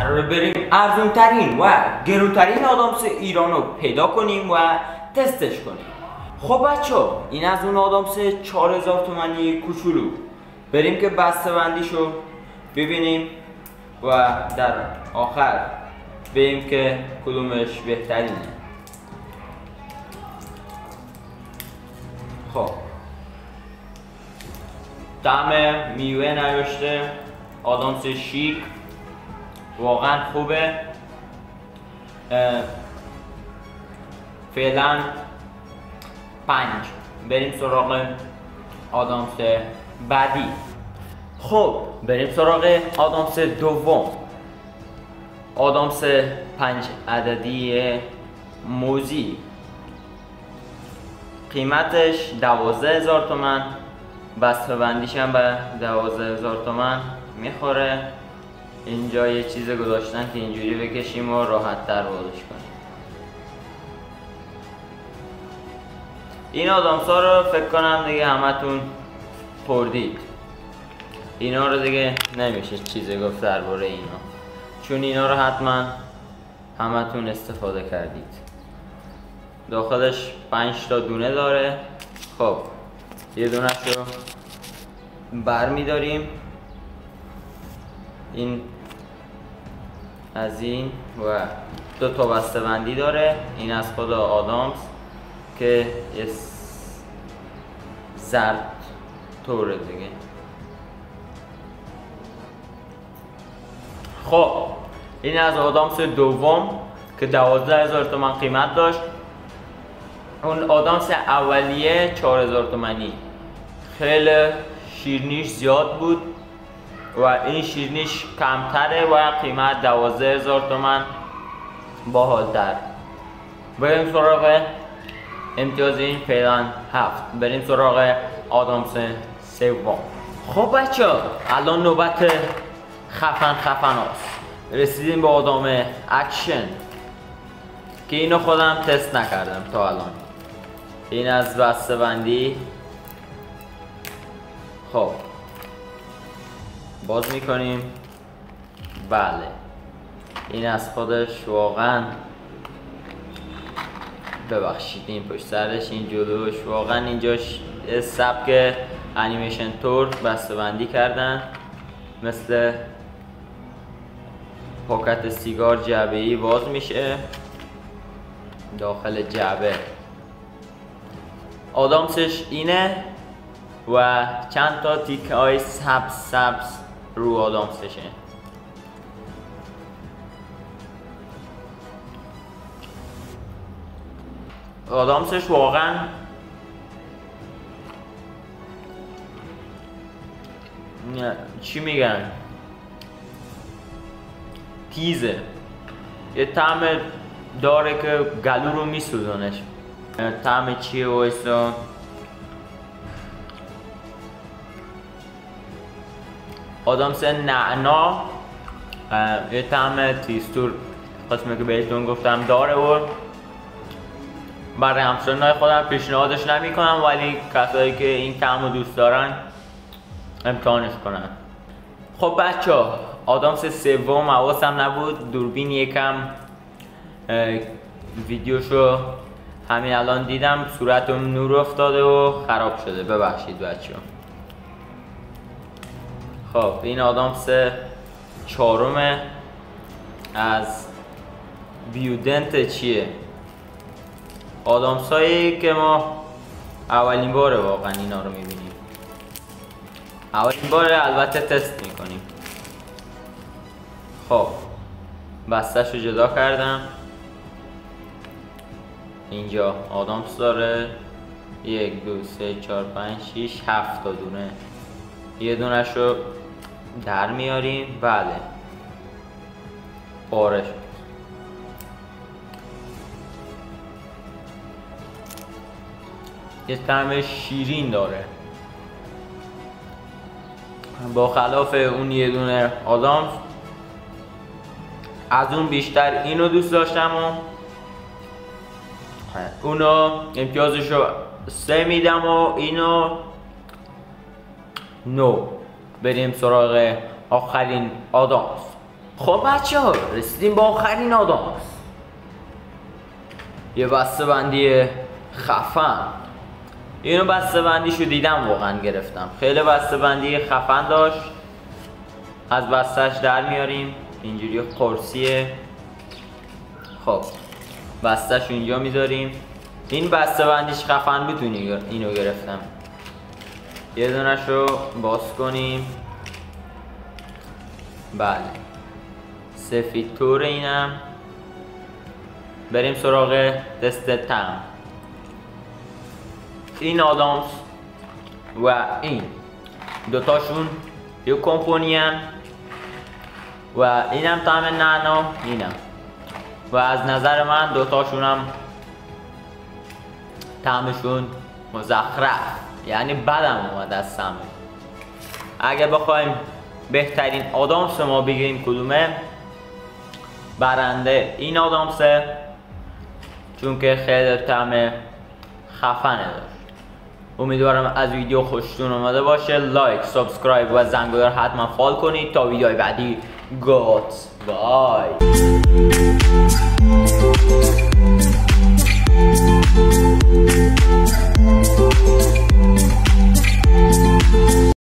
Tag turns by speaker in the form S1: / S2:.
S1: قراره بریم ارزونترین و گرونترین آدامس ایران رو پیدا کنیم و تستش کنیم. خب بچه ها، این از اون آدامس 4000 تومانی کوچولو. بریم که بسته بندیشو ببینیم و در آخر بگیم که کدومش بهترینه. خب طعم میوه نوشته، آدامس شیک، واقعا خوبه. فعلا 5. بریم سراغ آدامس بعدی. خب بریم سراغ آدامس دوم. آدامس 5 عددی موزی، قیمتش 12000 تومان. بسته بندیش هم به 12000 تومان میخوره. اینجا یه چیز گذاشتن که اینجوری بکشیم و راحت تر بازش کنیم. این آدامس ها رو فکر کنم دیگه همتون خوردید. اینا رو دیگه نمیشه چیزی گفت درباره اینا، چون اینا رو حتما همتون استفاده کردید. داخلش 5 تا دونه داره. خب یه دونش رو بر میداریم. این از این و 2 تا بسته بندی داره. این از خود آدامس که یه زرد طوره دیگه. خب این از آدامس دوم که 12000 تومان قیمت داشت. اون آدامس اولیه 4000 تومانی. خیلی شیرینیش زیاد بود و این شیرینیش کمتره و قیمت 12000 تومان باحال‌تر. بریم سراغ امتیاز این فعلا 7. بریم سراغ آدامس سوم. خب بچه ها، الان نوبت خفن هاست. رسیدیم به آدام اکشن که اینو خودم تست نکردم تا الان. این از بسته بندی. خب باز میکنیم. بله این از خودش واقعا، ببخشید این پشت سرش، این جلوش، واقعا اینجاش سبک انیمیشن تور بسته بندی کردن، مثل پاکت سیگار جعبه‌ای باز میشه. داخل جعبه آدامسش اینه و چند تا تیکه های سبز رو آدامسشه. آدامسش واقعا چی میگن، تیزه. یه طعم داره که گلو رو میسوزونش. طعم چیه وایسا؟ آدامس نعنا. یه طعم تیزتور قسمی که بهتون گفتم داره و برای همسرنای خودم پیشنهادش نمی کنم، ولی کسایی که این طعم رو دوست دارن امتحانش کنن. خب بچه ها، آدامس سوم حواسم نبود، دوربین یکم ویدیوشو همین الان دیدم، صورتم نور افتاده و خراب شده، ببخشید بچه ها. خب این آدامس چهارم از بیودنت چیه؟ آدامس هایی که ما اولین باره واقعا اینا رو میبینیم، اولین باره البته تست میکنیم. خب بستش رو جدا کردم. اینجا آدامس داره 1 2 3 4 5 6 7 تا دونه. یه دونش رو در میاریم. بله پاره شد. یه طعم شیرین داره، با خلاف اون یه دونه آدامس از اون بیشتر اینو دوست داشتم و اونو امتیازشو 3 میدم و اینو 9. بریم سراغ آخرین آدامس. خب بچه ها رسیدیم با آخرین آدامس. یه بسته بندی خفن. اینو بسته بندیشو دیدم واقعا گرفتم. خیلی بسته بندی خفن داشت. از بستهش در میاریم. اینجوری قرصیه. خب بستهش اینجا میذاریم. این بسته بندیش خفن بود، اینو گرفتم. یه دونش رو باز کنیم. بله سفید تور. اینم بریم سراغ تست تم. این آدامس و این دوتاشون یه کمپونی هن و اینم طعم نعنا. اینم و از نظر من دوتاشون هم طعمشون مزخرف، یعنی بدم اومد از طعمش. اگه بخوایم بهترین آدامس ما بگیریم کدومه، برنده این آدامسه، چون که خیلی طعم خفنه داشت. امیدوارم از ویدیو خوشتون اومده باشه. لایک، سابسکرایب و زنگوله رو حتما فعال کنید تا ویدیوهای بعدی. گات بای.